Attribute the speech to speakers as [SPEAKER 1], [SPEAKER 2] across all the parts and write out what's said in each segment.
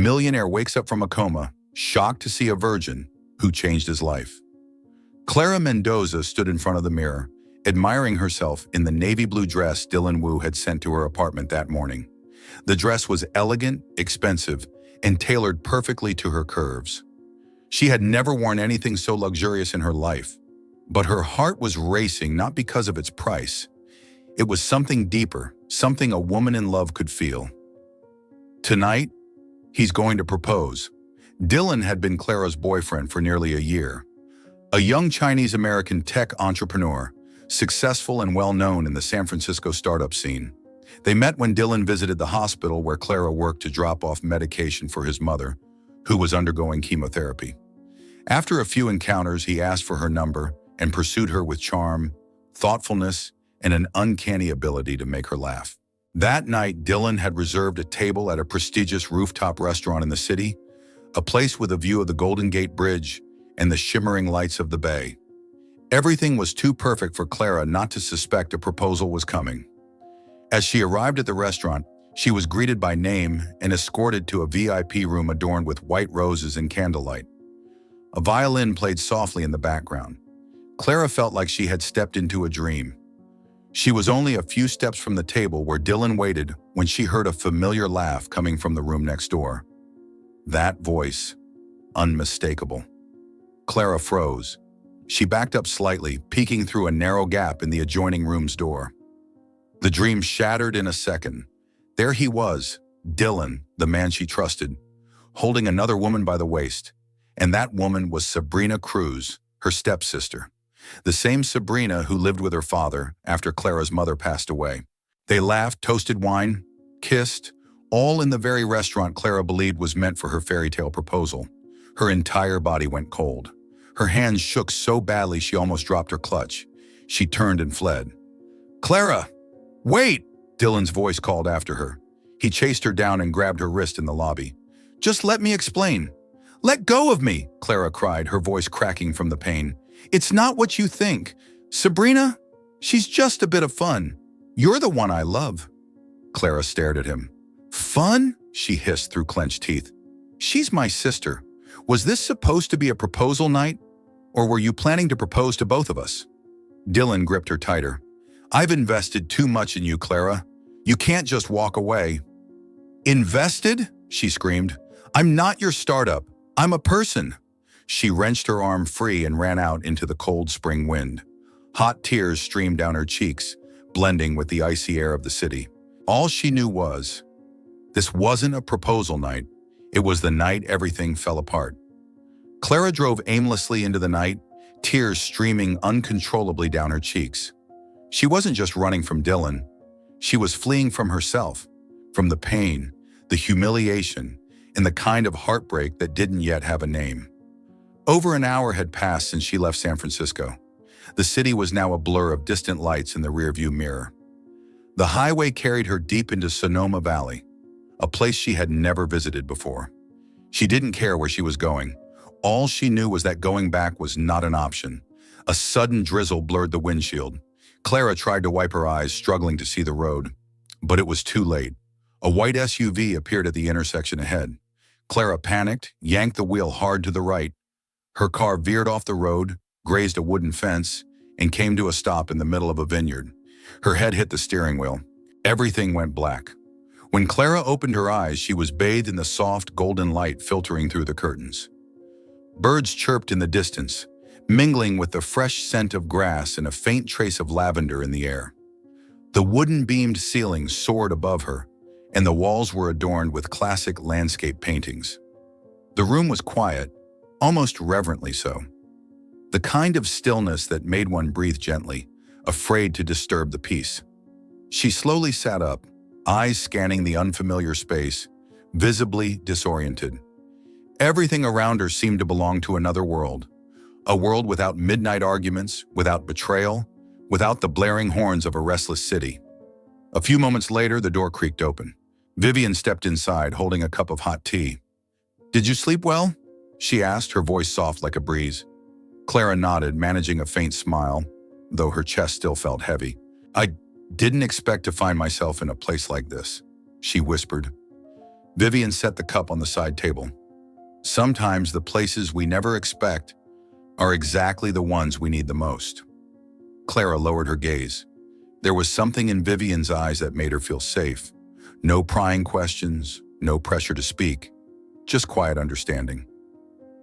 [SPEAKER 1] Millionaire wakes up from a coma, shocked to see a virgin who changed his life. Clara Mendoza stood in front of the mirror, admiring herself in the navy blue dress Dylan Wu had sent to her apartment that morning. The dress was elegant, expensive, and tailored perfectly to her curves. She had never worn anything so luxurious in her life, but her heart was racing not because of its price. It was something deeper, something a woman in love could feel. Tonight, he's going to propose. Dylan had been Clara's boyfriend for nearly a year. A young Chinese-American tech entrepreneur, successful and well-known in the San Francisco startup scene. They met when Dylan visited the hospital where Clara worked to drop off medication for his mother, who was undergoing chemotherapy. After a few encounters, he asked for her number and pursued her with charm, thoughtfulness, and an uncanny ability to make her laugh. That night, Dylan had reserved a table at a prestigious rooftop restaurant in the city, a place with a view of the Golden Gate Bridge and the shimmering lights of the bay. Everything was too perfect for Clara not to suspect a proposal was coming. As she arrived at the restaurant, she was greeted by name and escorted to a VIP room adorned with white roses and candlelight. A violin played softly in the background. Clara felt like she had stepped into a dream. She was only a few steps from the table where Dylan waited when she heard a familiar laugh coming from the room next door. That voice, unmistakable. Clara froze. She backed up slightly, peeking through a narrow gap in the adjoining room's door. The dream shattered in a second. There he was, Dylan, the man she trusted, holding another woman by the waist. And that woman was Sabrina Cruz, her stepsister. The same Sabrina who lived with her father after Clara's mother passed away. They laughed, toasted wine, kissed, all in the very restaurant Clara believed was meant for her fairy tale proposal. Her entire body went cold. Her hands shook so badly she almost dropped her clutch. She turned and fled. "Clara, wait!" Dylan's voice called after her. He chased her down and grabbed her wrist in the lobby. "Just let me explain." "Let go of me," Clara cried, her voice cracking from the pain. "It's not what you think. Sabrina, she's just a bit of fun. You're the one I love." Clara stared at him. "Fun?" she hissed through clenched teeth. "She's my sister. Was this supposed to be a proposal night? Or were you planning to propose to both of us?" Dylan gripped her tighter. "I've invested too much in you, Clara. You can't just walk away." "Invested?" she screamed. "I'm not your startup. I'm a person." She wrenched her arm free and ran out into the cold spring wind. Hot tears streamed down her cheeks, blending with the icy air of the city. All she knew was, this wasn't a proposal night. It was the night everything fell apart. Clara drove aimlessly into the night, tears streaming uncontrollably down her cheeks. She wasn't just running from Dylan. She was fleeing from herself, from the pain, the humiliation, and the kind of heartbreak that didn't yet have a name. Over an hour had passed since she left San Francisco. The city was now a blur of distant lights in the rearview mirror. The highway carried her deep into Sonoma Valley, a place she had never visited before. She didn't care where she was going. All she knew was that going back was not an option. A sudden drizzle blurred the windshield. Clara tried to wipe her eyes, struggling to see the road. But it was too late. A white SUV appeared at the intersection ahead. Clara panicked, yanked the wheel hard to the right. Her car veered off the road, grazed a wooden fence, and came to a stop in the middle of a vineyard. Her head hit the steering wheel. Everything went black. When Clara opened her eyes, she was bathed in the soft, golden light filtering through the curtains. Birds chirped in the distance, mingling with the fresh scent of grass and a faint trace of lavender in the air. The wooden-beamed ceiling soared above her, and the walls were adorned with classic landscape paintings. The room was quiet, almost reverently so. The kind of stillness that made one breathe gently, afraid to disturb the peace. She slowly sat up, eyes scanning the unfamiliar space, visibly disoriented. Everything around her seemed to belong to another world. A world without midnight arguments, without betrayal, without the blaring horns of a restless city. A few moments later, the door creaked open. Vivian stepped inside, holding a cup of hot tea. "Did you sleep well?" she asked, her voice soft like a breeze. Clara nodded, managing a faint smile, though her chest still felt heavy. "I didn't expect to find myself in a place like this," she whispered. Vivian set the cup on the side table. Sometimes the places we never expect are exactly the ones we need the most. Clara lowered her gaze. There was something in Vivian's eyes that made her feel safe. No prying questions, no pressure to speak, just quiet understanding.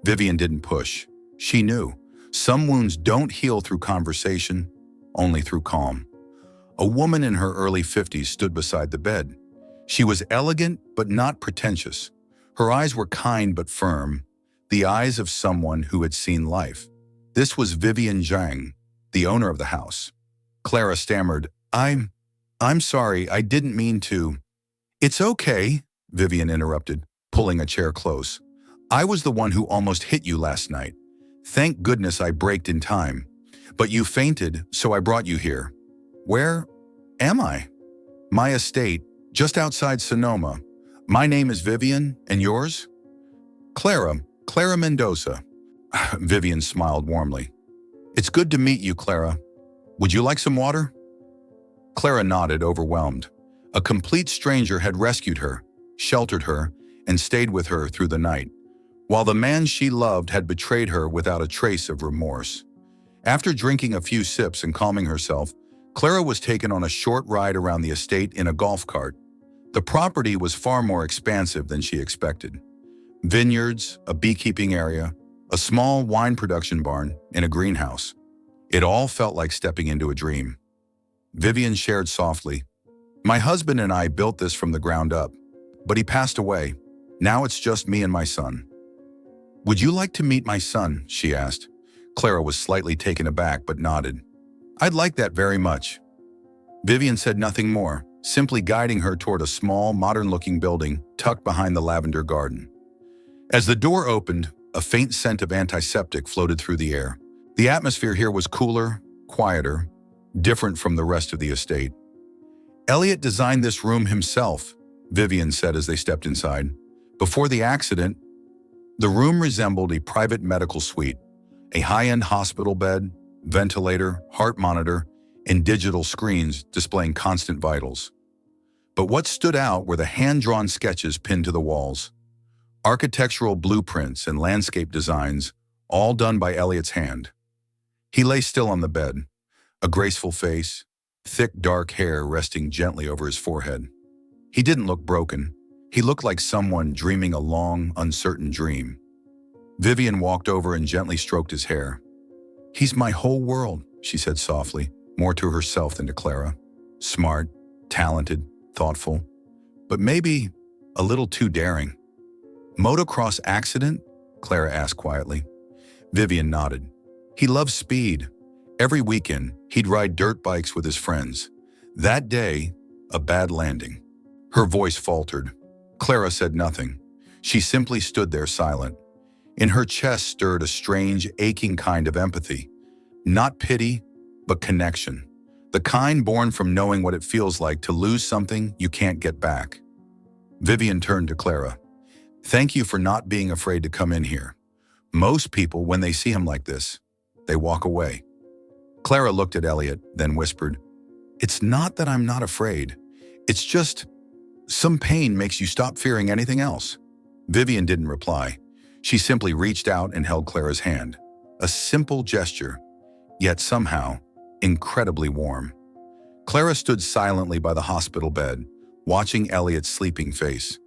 [SPEAKER 1] Vivian didn't push. She knew. Some wounds don't heal through conversation, only through calm. A woman in her early 50s stood beside the bed. She was elegant but not pretentious. Her eyes were kind but firm, the eyes of someone who had seen life. This was Vivian Zhang, the owner of the house. Clara stammered, I'm sorry, I didn't mean to. It's okay, Vivian interrupted, pulling a chair close. I was the one who almost hit you last night. Thank goodness I braked in time. But you fainted, so I brought you here. Where am I? My estate, just outside Sonoma. My name is Vivian, and yours? Clara Mendoza. Vivian smiled warmly. It's good to meet you, Clara. Would you like some water? Clara nodded, overwhelmed. A complete stranger had rescued her, sheltered her, and stayed with her through the night, while the man she loved had betrayed her without a trace of remorse. After drinking a few sips and calming herself, Clara was taken on a short ride around the estate in a golf cart. The property was far more expansive than she expected. Vineyards, a beekeeping area, a small wine production barn, and a greenhouse. It all felt like stepping into a dream. Vivian shared softly, "My husband and I built this from the ground up, but he passed away. Now it's just me and my son." "Would you like to meet my son?" she asked. Clara was slightly taken aback but nodded. "I'd like that very much." Vivian said nothing more, simply guiding her toward a small, modern-looking building tucked behind the lavender garden. As the door opened, a faint scent of antiseptic floated through the air. The atmosphere here was cooler, quieter, different from the rest of the estate. "Elliot designed this room himself," Vivian said as they stepped inside. Before the accident, the room resembled a private medical suite, a high-end hospital bed, ventilator, heart monitor, and digital screens displaying constant vitals. But what stood out were the hand-drawn sketches pinned to the walls. Architectural blueprints and landscape designs, all done by Elliot's hand. He lay still on the bed, a graceful face, thick dark hair resting gently over his forehead. He didn't look broken. He looked like someone dreaming a long, uncertain dream. Vivian walked over and gently stroked his hair. "He's my whole world," she said softly, more to herself than to Clara. "Smart, talented, thoughtful, but maybe a little too daring." "Motocross accident?" Clara asked quietly. Vivian nodded. "He loves speed. Every weekend, he'd ride dirt bikes with his friends. That day, a bad landing." Her voice faltered. Clara said nothing. She simply stood there silent. In her chest stirred a strange, aching kind of empathy. Not pity, but connection. The kind born from knowing what it feels like to lose something you can't get back. Vivian turned to Clara. "Thank you for not being afraid to come in here. Most people, when they see him like this, they walk away." Clara looked at Elliot, then whispered, "It's not that I'm not afraid. It's just some pain makes you stop fearing anything else." Vivian didn't reply. She simply reached out and held Clara's hand. A simple gesture, yet somehow incredibly warm. Clara stood silently by the hospital bed, watching Elliot's sleeping face.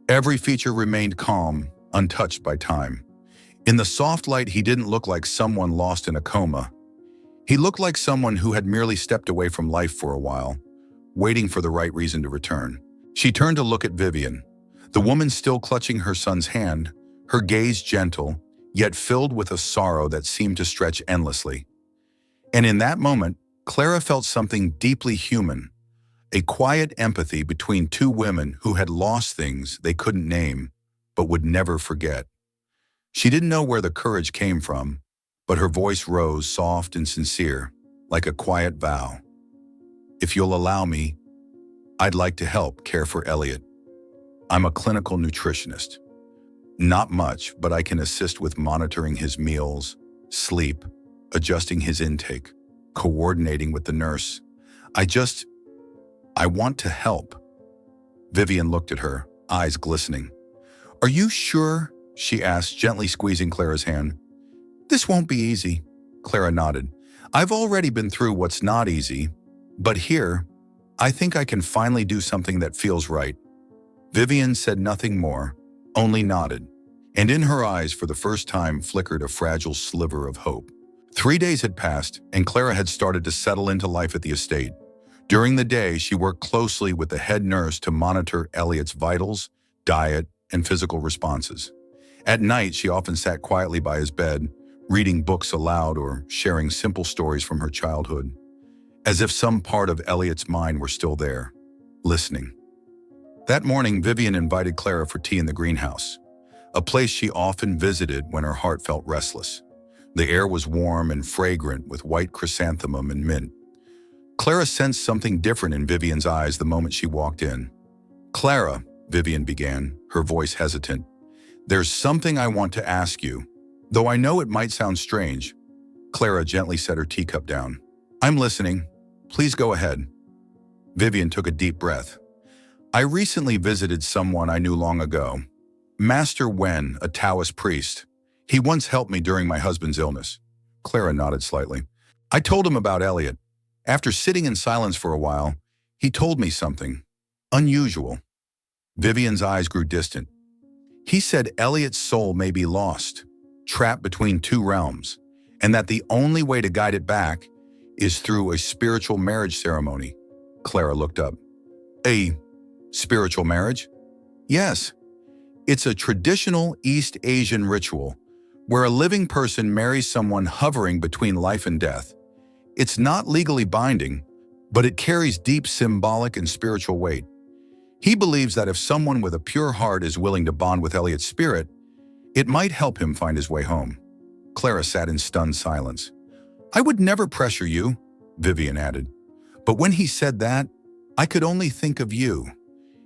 [SPEAKER 1] Every feature remained calm, untouched by time. In the soft light, he didn't look like someone lost in a coma. He looked like someone who had merely stepped away from life for a while, waiting for the right reason to return. She turned to look at Vivian, the woman still clutching her son's hand, her gaze gentle, yet filled with a sorrow that seemed to stretch endlessly. And in that moment, Clara felt something deeply human, a quiet empathy between two women who had lost things they couldn't name, but would never forget. She didn't know where the courage came from, but her voice rose soft and sincere, like a quiet vow. "If you'll allow me, I'd like to help care for Elliot. I'm a clinical nutritionist. Not much, but I can assist with monitoring his meals, sleep, adjusting his intake, coordinating with the nurse. I want to help." Vivian looked at her, eyes glistening. "Are you sure?" she asked, gently squeezing Clara's hand. "This won't be easy." Clara nodded. "I've already been through what's not easy, but here, I think I can finally do something that feels right." Vivian said nothing more, only nodded, and in her eyes for the first time flickered a fragile sliver of hope. 3 days had passed, and Clara had started to settle into life at the estate. During the day, she worked closely with the head nurse to monitor Elliot's vitals, diet, and physical responses. At night, she often sat quietly by his bed, reading books aloud or sharing simple stories from her childhood, as if some part of Elliot's mind were still there, listening. That morning, Vivian invited Clara for tea in the greenhouse, a place she often visited when her heart felt restless. The air was warm and fragrant with white chrysanthemum and mint. Clara sensed something different in Vivian's eyes the moment she walked in. "Clara," Vivian began, her voice hesitant, "there's something I want to ask you, though I know it might sound strange." Clara gently set her teacup down. "I'm listening. Please go ahead." Vivian took a deep breath. "I recently visited someone I knew long ago. Master Wen, a Taoist priest. He once helped me during my husband's illness." Clara nodded slightly. "I told him about Elliot. After sitting in silence for a while, he told me something unusual." Vivian's eyes grew distant. "He said Elliot's soul may be lost, trapped between two realms, and that the only way to guide it back is through a spiritual marriage ceremony." Clara looked up. "A spiritual marriage?" "Yes. It's a traditional East Asian ritual where a living person marries someone hovering between life and death. It's not legally binding, but it carries deep symbolic and spiritual weight. He believes that if someone with a pure heart is willing to bond with Elliot's spirit, it might help him find his way home." Clara sat in stunned silence. "I would never pressure you," Vivian added. "But when he said that, I could only think of you.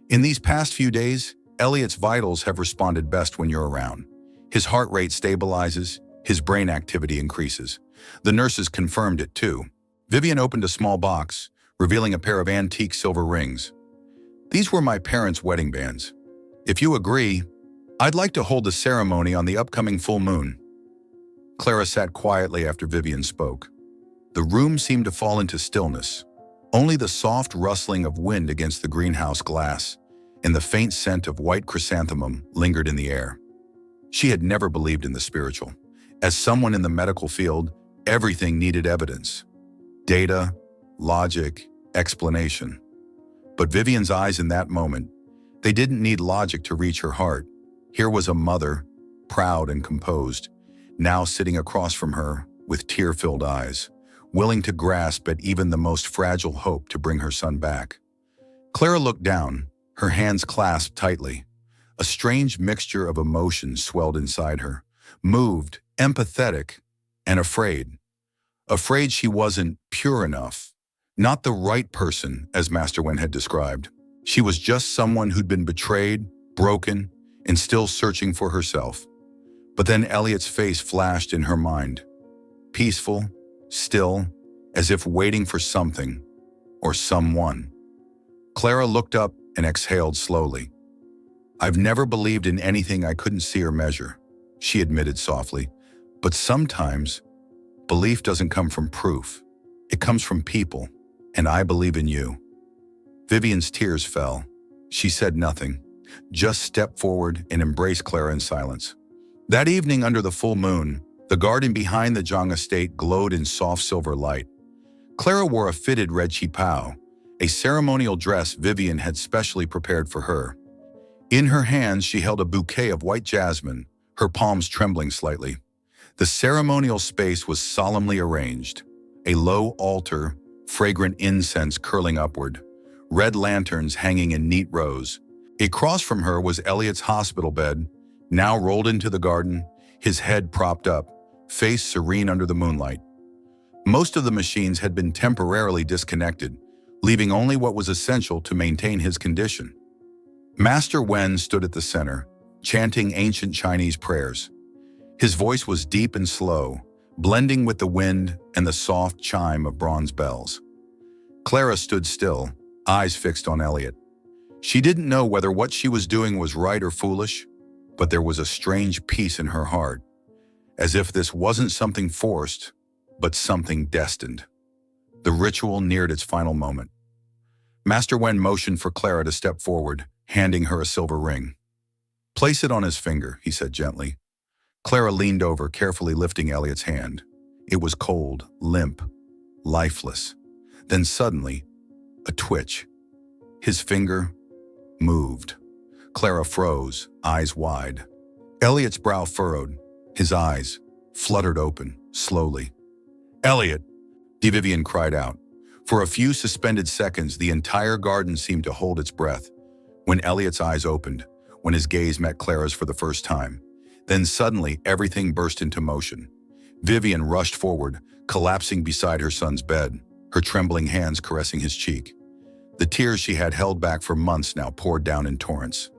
[SPEAKER 1] In these past few days, Elliot's vitals have responded best when you're around. His heart rate stabilizes, his brain activity increases. The nurses confirmed it too." Vivian opened a small box, revealing a pair of antique silver rings. "These were my parents' wedding bands. If you agree, I'd like to hold the ceremony on the upcoming full moon." Clara sat quietly after Vivian spoke. The room seemed to fall into stillness. Only the soft rustling of wind against the greenhouse glass and the faint scent of white chrysanthemum lingered in the air. She had never believed in the spiritual. As someone in the medical field, everything needed evidence. Data, logic, explanation. But Vivian's eyes in that moment, they didn't need logic to reach her heart. Here was a mother, proud and composed, now sitting across from her with tear-filled eyes, willing to grasp at even the most fragile hope to bring her son back. Clara looked down, her hands clasped tightly. A strange mixture of emotions swelled inside her, moved, empathetic, and afraid. Afraid she wasn't pure enough, not the right person, as Master Wen had described. She was just someone who'd been betrayed, broken, and still searching for herself. But then Elliot's face flashed in her mind. Peaceful, still, as if waiting for something, or someone. Clara looked up and exhaled slowly. "I've never believed in anything I couldn't see or measure," she admitted softly. "But sometimes, belief doesn't come from proof. It comes from people, and I believe in you." Vivian's tears fell. She said nothing, just stepped forward and embraced Clara in silence. That evening under the full moon, the garden behind the Zhang estate glowed in soft silver light. Clara wore a fitted red qipao, a ceremonial dress Vivian had specially prepared for her. In her hands, she held a bouquet of white jasmine, her palms trembling slightly. The ceremonial space was solemnly arranged, a low altar, fragrant incense curling upward, red lanterns hanging in neat rows. Across from her was Elliot's hospital bed, now rolled into the garden, his head propped up, face serene under the moonlight. Most of the machines had been temporarily disconnected, leaving only what was essential to maintain his condition. Master Wen stood at the center, chanting ancient Chinese prayers. His voice was deep and slow, blending with the wind and the soft chime of bronze bells. Clara stood still, eyes fixed on Elliot. She didn't know whether what she was doing was right or foolish, but there was a strange peace in her heart, as if this wasn't something forced, but something destined. The ritual neared its final moment. Master Wen motioned for Clara to step forward, handing her a silver ring. "Place it on his finger," he said gently. Clara leaned over, carefully lifting Elliot's hand. It was cold, limp, lifeless. Then suddenly, a twitch. His finger moved. Clara froze, eyes wide. Elliot's brow furrowed. His eyes fluttered open, slowly. "Elliot!" Vivian cried out. For a few suspended seconds, the entire garden seemed to hold its breath. When Elliot's eyes opened, when his gaze met Clara's for the first time, then suddenly everything burst into motion. Vivian rushed forward, collapsing beside her son's bed, her trembling hands caressing his cheek. The tears she had held back for months now poured down in torrents.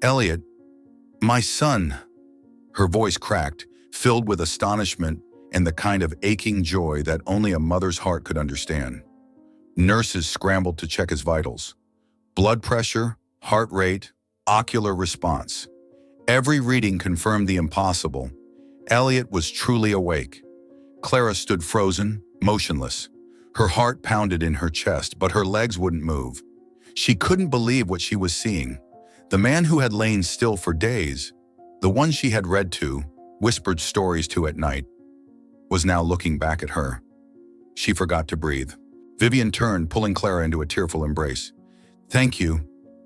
[SPEAKER 1] "Elliot, my son!" Her voice cracked, filled with astonishment and the kind of aching joy that only a mother's heart could understand. Nurses scrambled to check his vitals. Blood pressure, heart rate, ocular response. Every reading confirmed the impossible. Elliot was truly awake. Clara stood frozen, motionless. Her heart pounded in her chest, but her legs wouldn't move. She couldn't believe what she was seeing. The man who had lain still for days, the one she had read to, whispered stories to at night, was now looking back at her. She forgot to breathe. Vivian turned, pulling Clara into a tearful embrace. "Thank you,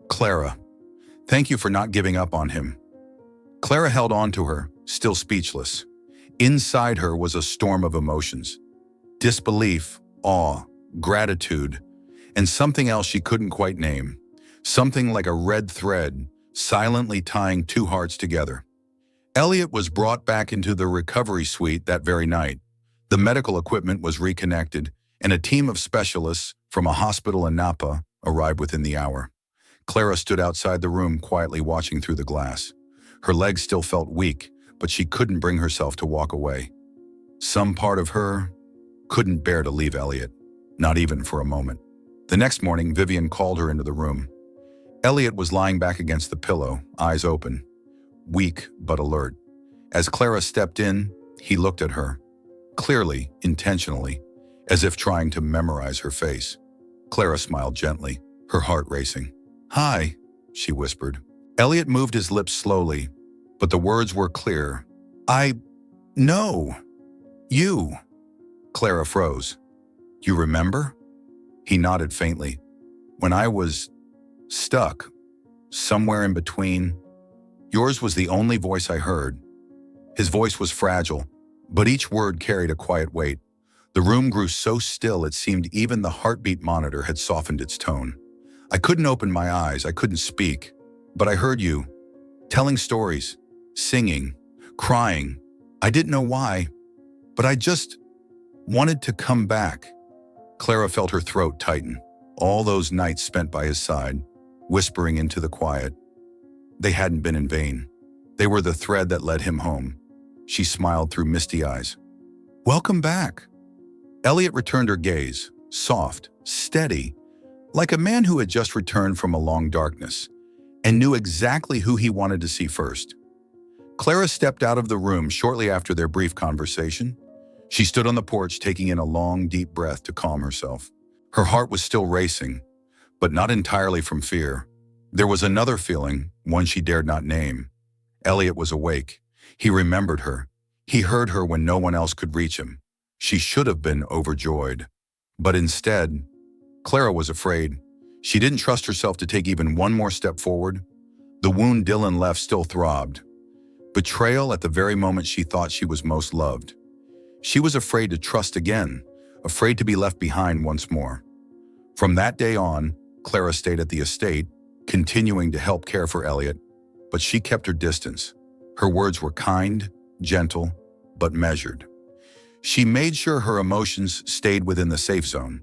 [SPEAKER 1] Clara. Thank you for not giving up on him." Clara held on to her, still speechless. Inside her was a storm of emotions. Disbelief, awe, gratitude, and something else she couldn't quite name. Something like a red thread, silently tying two hearts together. Elliot was brought back into the recovery suite that very night. The medical equipment was reconnected, and a team of specialists from a hospital in Napa arrived within the hour. Clara stood outside the room, quietly watching through the glass. Her legs still felt weak, but she couldn't bring herself to walk away. Some part of her couldn't bear to leave Elliot, not even for a moment. The next morning, Vivian called her into the room. Elliot was lying back against the pillow, eyes open, weak but alert. As Clara stepped in, he looked at her, clearly, intentionally, as if trying to memorize her face. Clara smiled gently, her heart racing. "Hi," she whispered. Elliot moved his lips slowly, but the words were clear. "I know. You." Clara froze. "You remember?" He nodded faintly. "When I was stuck, somewhere in between, yours was the only voice I heard." His voice was fragile, but each word carried a quiet weight. The room grew so still it seemed even the heartbeat monitor had softened its tone. "I couldn't open my eyes, I couldn't speak, but I heard you, telling stories, singing, crying. I didn't know why, but I just wanted to come back." Clara felt her throat tighten. All those nights spent by his side, whispering into the quiet, they hadn't been in vain. They were the thread that led him home. She smiled through misty eyes. "Welcome back." Elliot returned her gaze, soft, steady, like a man who had just returned from a long darkness and knew exactly who he wanted to see first. Clara stepped out of the room shortly after their brief conversation. She stood on the porch, taking in a long, deep breath to calm herself. Her heart was still racing, but not entirely from fear. There was another feeling, one she dared not name. Elliot was awake. He remembered her. He heard her when no one else could reach him. She should have been overjoyed. But instead, Clara was afraid. She didn't trust herself to take even one more step forward. The wound Dylan left still throbbed. Betrayal at the very moment she thought she was most loved. She was afraid to trust again, afraid to be left behind once more. From that day on, Clara stayed at the estate, continuing to help care for Elliot, but she kept her distance. Her words were kind, gentle, but measured. She made sure her emotions stayed within the safe zone.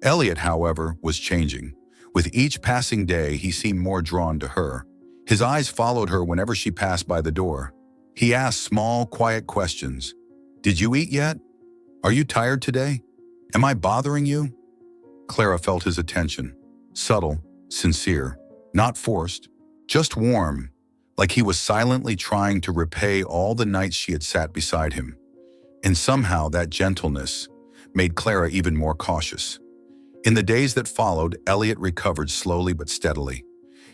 [SPEAKER 1] Elliot, however, was changing. With each passing day, he seemed more drawn to her. His eyes followed her whenever she passed by the door. He asked small, quiet questions. "Did you eat yet? Are you tired today? Am I bothering you?" Clara felt his attention, subtle, sincere. Not forced, just warm, like he was silently trying to repay all the nights she had sat beside him. And somehow that gentleness made Clara even more cautious. In the days that followed, Elliot recovered slowly but steadily.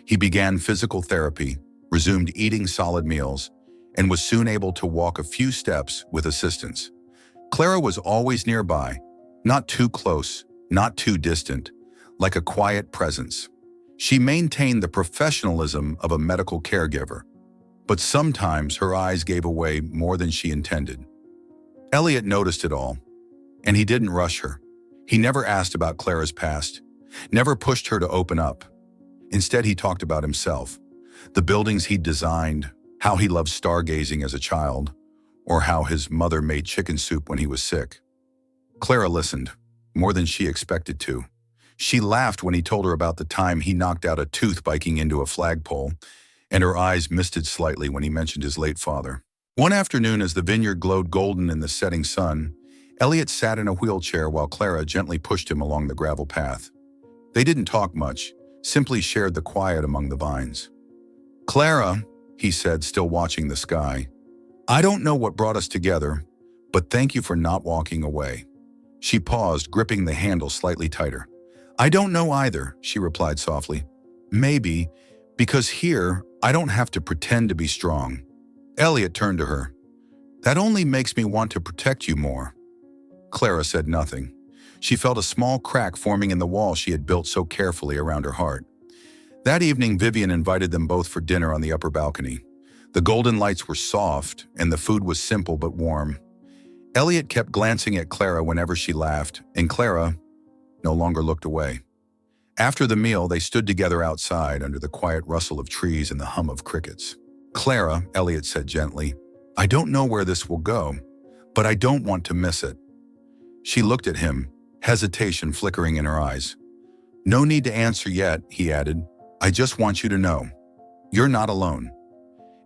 [SPEAKER 1] He began physical therapy, resumed eating solid meals, and was soon able to walk a few steps with assistance. Clara was always nearby, not too close, not too distant, like a quiet presence. She maintained the professionalism of a medical caregiver, but sometimes her eyes gave away more than she intended. Elliot noticed it all, and he didn't rush her. He never asked about Clara's past, never pushed her to open up. Instead, he talked about himself, the buildings he'd designed, how he loved stargazing as a child, or how his mother made chicken soup when he was sick. Clara listened, more than she expected to. She laughed when he told her about the time he knocked out a tooth biking into a flagpole, and her eyes misted slightly when he mentioned his late father. One afternoon, as the vineyard glowed golden in the setting sun, Elliot sat in a wheelchair while Clara gently pushed him along the gravel path. They didn't talk much, simply shared the quiet among the vines. "Clara," he said, still watching the sky, "I don't know what brought us together, but thank you for not walking away." She paused, gripping the handle slightly tighter. "I don't know either," she replied softly. "Maybe because here I don't have to pretend to be strong." Elliot turned to her. "That only makes me want to protect you more." Clara said nothing. She felt a small crack forming in the wall she had built so carefully around her heart. That evening, Vivian invited them both for dinner on the upper balcony. The golden lights were soft, and the food was simple but warm. Elliot kept glancing at Clara whenever she laughed, and Clara no longer looked away. After the meal, they stood together outside under the quiet rustle of trees and the hum of crickets. "Clara," Elliot said gently, "I don't know where this will go, but I don't want to miss it." She looked at him, hesitation flickering in her eyes. "No need to answer yet," he added. "I just want you to know, you're not alone."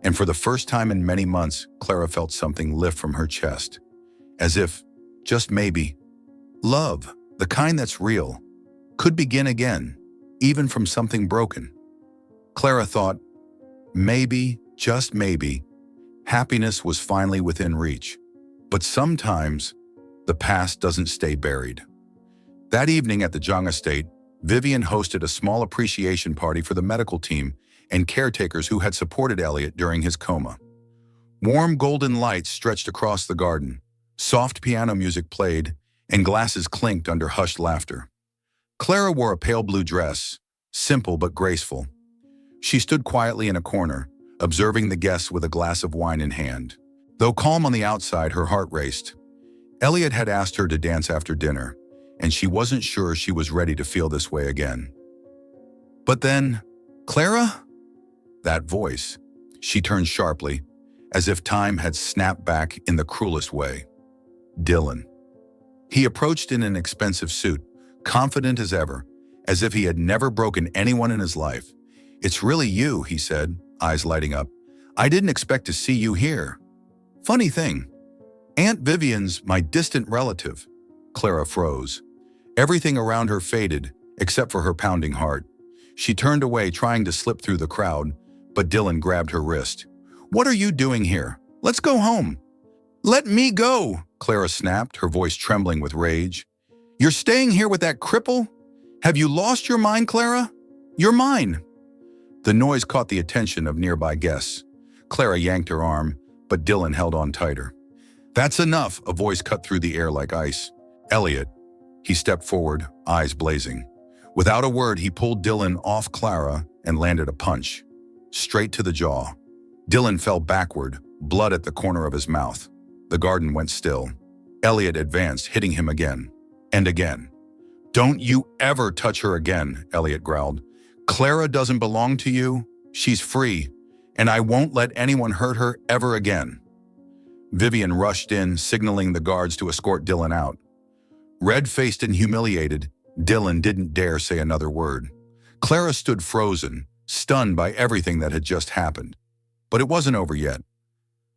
[SPEAKER 1] And for the first time in many months, Clara felt something lift from her chest. As if, just maybe, love, the kind that's real, could begin again, even from something broken. Clara thought, maybe, just maybe, happiness was finally within reach. But sometimes, the past doesn't stay buried. That evening at the Jung estate, Vivian hosted a small appreciation party for the medical team and caretakers who had supported Elliot during his coma. Warm golden lights stretched across the garden, soft piano music played, and glasses clinked under hushed laughter. Clara wore a pale blue dress, simple but graceful. She stood quietly in a corner, observing the guests with a glass of wine in hand. Though calm on the outside, her heart raced. Elliot had asked her to dance after dinner, and she wasn't sure she was ready to feel this way again. But then, "Clara?" That voice. She turned sharply, as if time had snapped back in the cruelest way. Dylan. He approached in an expensive suit, confident as ever, as if he had never broken anyone in his life. "It's really you," he said, eyes lighting up. "I didn't expect to see you here." "Funny thing, Aunt Vivian's my distant relative." Clara froze. Everything around her faded, except for her pounding heart. She turned away, trying to slip through the crowd, but Dylan grabbed her wrist. "What are you doing here? Let's go home." "Let me go," Clara snapped, her voice trembling with rage. "You're staying here with that cripple? Have you lost your mind, Clara? You're mine." The noise caught the attention of nearby guests. Clara yanked her arm, but Dylan held on tighter. "That's enough," a voice cut through the air like ice. "Elliot." He stepped forward, eyes blazing. Without a word, he pulled Dylan off Clara and landed a punch, straight to the jaw. Dylan fell backward, blood at the corner of his mouth. The garden went still. Elliot advanced, hitting him again and again. "Don't you ever touch her again," Elliot growled. "Clara doesn't belong to you. She's free, and I won't let anyone hurt her ever again." Vivian rushed in, signaling the guards to escort Dylan out. Red-faced and humiliated, Dylan didn't dare say another word. Clara stood frozen, stunned by everything that had just happened. But it wasn't over yet.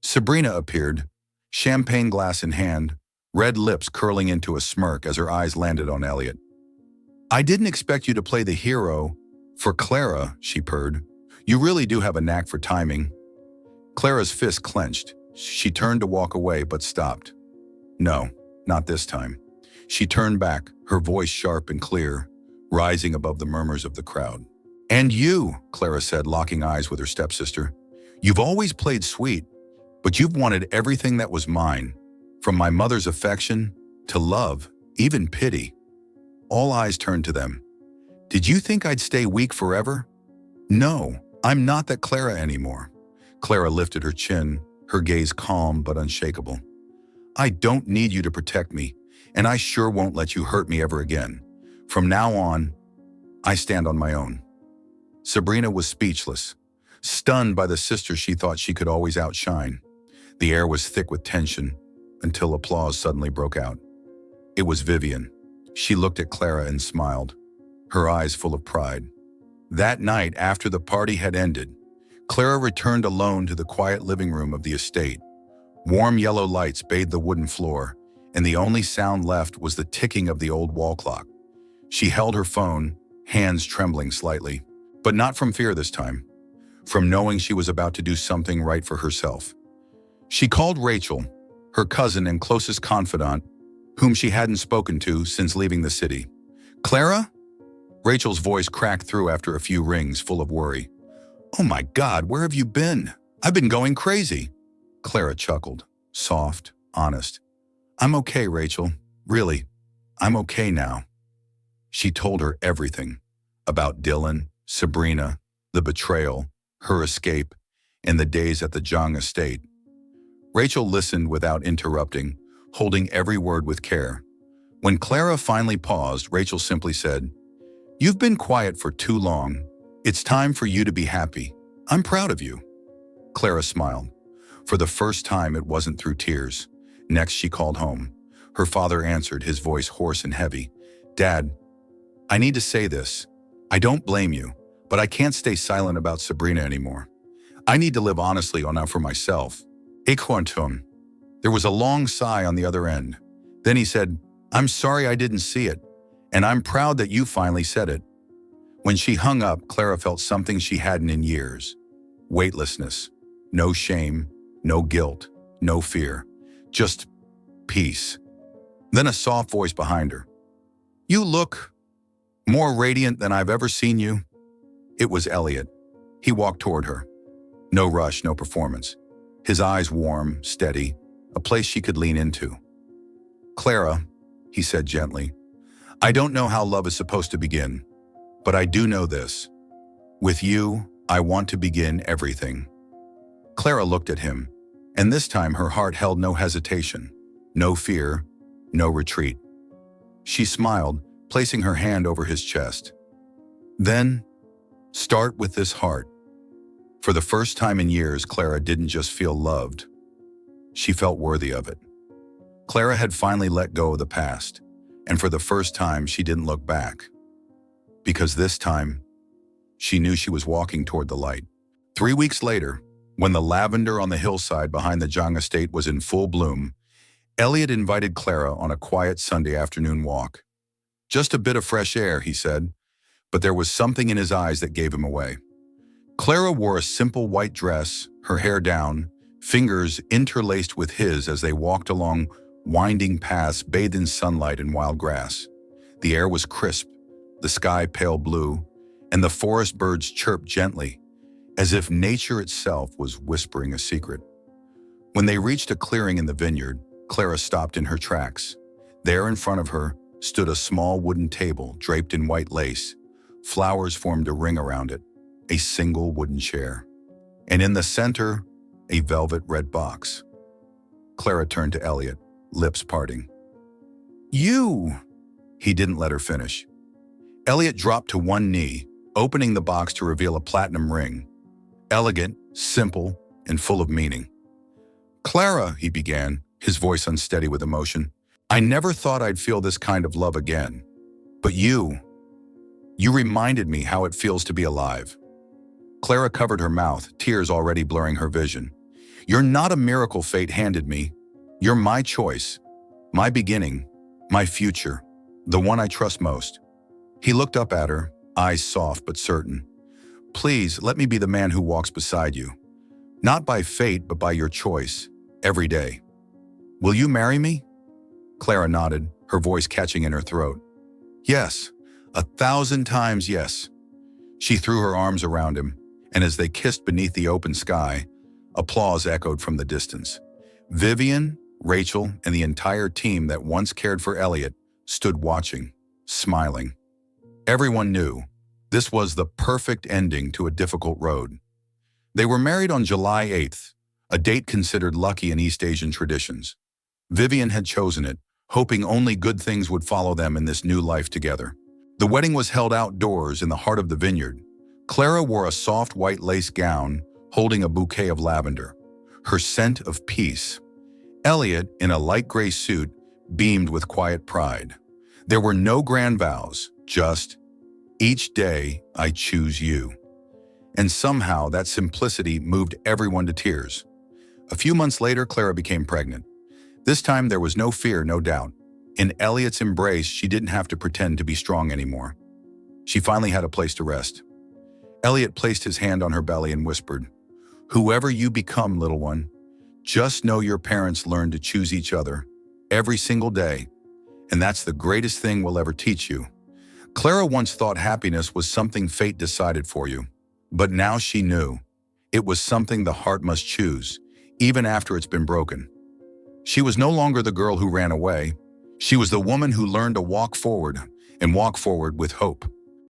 [SPEAKER 1] Sabrina appeared, champagne glass in hand, red lips curling into a smirk as her eyes landed on Elliot. "I didn't expect you to play the hero For Clara, she purred. You really do have a knack for timing. Clara's fist clenched. She turned to walk away, but stopped. No, not this time. She turned back, her voice sharp and clear, rising above the murmurs of the crowd. And you, Clara said, locking eyes with her stepsister. You've always played sweet, but you've wanted everything that was mine, from my mother's affection to love, even pity. All eyes turned to them. Did you think I'd stay weak forever? No, I'm not that Clara anymore. Clara lifted her chin, her gaze calm but unshakable. I don't need you to protect me, and I sure won't let you hurt me ever again. From now on, I stand on my own. Sabrina was speechless, stunned by the sister she thought she could always outshine. The air was thick with tension, until applause suddenly broke out. It was Vivian. She looked at Clara and smiled, her eyes full of pride. That night, after the party had ended, Clara returned alone to the quiet living room of the estate. Warm yellow lights bathed the wooden floor, and the only sound left was the ticking of the old wall clock. She held her phone, hands trembling slightly, but not from fear this time, from knowing she was about to do something right for herself. She called Rachel, her cousin and closest confidant, whom she hadn't spoken to since leaving the city. Clara? Rachel's voice cracked through after a few rings, full of worry. Oh my God, where have you been? I've been going crazy. Clara chuckled, soft, honest. I'm okay, Rachel. Really, I'm okay now. She told her everything about Dylan, Sabrina, the betrayal, her escape, and the days at the Zhang estate. Rachel listened without interrupting, holding every word with care. When Clara finally paused, Rachel simply said, You've been quiet for too long. It's time for you to be happy. I'm proud of you. Clara smiled. For the first time, it wasn't through tears. Next, she called home. Her father answered, his voice hoarse and heavy. Dad, I need to say this. I don't blame you, but I can't stay silent about Sabrina anymore. I need to live honestly now for myself. Confronting. There was a long sigh on the other end. Then he said, I'm sorry I didn't see it, and I'm proud that you finally said it. When she hung up, Clara felt something she hadn't in years. Weightlessness. No shame, no guilt, no fear. Just peace. Then a soft voice behind her. You look more radiant than I've ever seen you. It was Elliot. He walked toward her. No rush, no performance. His eyes warm, steady, a place she could lean into. Clara, he said gently, I don't know how love is supposed to begin, but I do know this. With you, I want to begin everything. Clara looked at him, and this time her heart held no hesitation, no fear, no retreat. She smiled, placing her hand over his chest. Then, start with this heart. For the first time in years, Clara didn't just feel loved. She felt worthy of it. Clara had finally let go of the past, and for the first time, she didn't look back. Because this time, she knew she was walking toward the light. 3 weeks later, when the lavender on the hillside behind the Zhang estate was in full bloom, Elliot invited Clara on a quiet Sunday afternoon walk. Just a bit of fresh air, he said, but there was something in his eyes that gave him away. Clara wore a simple white dress, her hair down, fingers interlaced with his as they walked along winding paths bathed in sunlight and wild grass. The air was crisp, the sky pale blue, and the forest birds chirped gently, as if nature itself was whispering a secret. When they reached a clearing in the vineyard, Clara stopped in her tracks. There in front of her stood a small wooden table draped in white lace. Flowers formed a ring around it, a single wooden chair. And in the center, a velvet red box. Clara turned to Elliot, lips parting. You! He didn't let her finish. Elliot dropped to one knee, opening the box to reveal a platinum ring. Elegant, simple, and full of meaning. Clara, he began, his voice unsteady with emotion. I never thought I'd feel this kind of love again. But you reminded me how it feels to be alive. Clara covered her mouth, tears already blurring her vision. You're not a miracle fate handed me. You're my choice, my beginning, my future, the one I trust most. He looked up at her, eyes soft but certain. Please, let me be the man who walks beside you. Not by fate, but by your choice, every day. Will you marry me? Clara nodded, her voice catching in her throat. Yes, 1,000 times yes. She threw her arms around him, and as they kissed beneath the open sky, applause echoed from the distance. Vivian, Rachel, and the entire team that once cared for Elliot stood watching, smiling. Everyone knew this was the perfect ending to a difficult road. They were married on July 8th, a date considered lucky in East Asian traditions. Vivian had chosen it, hoping only good things would follow them in this new life together. The wedding was held outdoors in the heart of the vineyard. Clara wore a soft white lace gown, holding a bouquet of lavender, her scent of peace. Elliot, in a light gray suit, beamed with quiet pride. There were no grand vows, just, each day I choose you. And somehow that simplicity moved everyone to tears. A few months later, Clara became pregnant. This time there was no fear, no doubt. In Elliot's embrace, she didn't have to pretend to be strong anymore. She finally had a place to rest. Elliot placed his hand on her belly and whispered, "Whoever you become, little one, just know your parents learned to choose each other every single day, and that's the greatest thing we'll ever teach you." Clara once thought happiness was something fate decided for you, but now she knew it was something the heart must choose, even after it's been broken. She was no longer the girl who ran away. She was the woman who learned to walk forward, and walk forward with hope.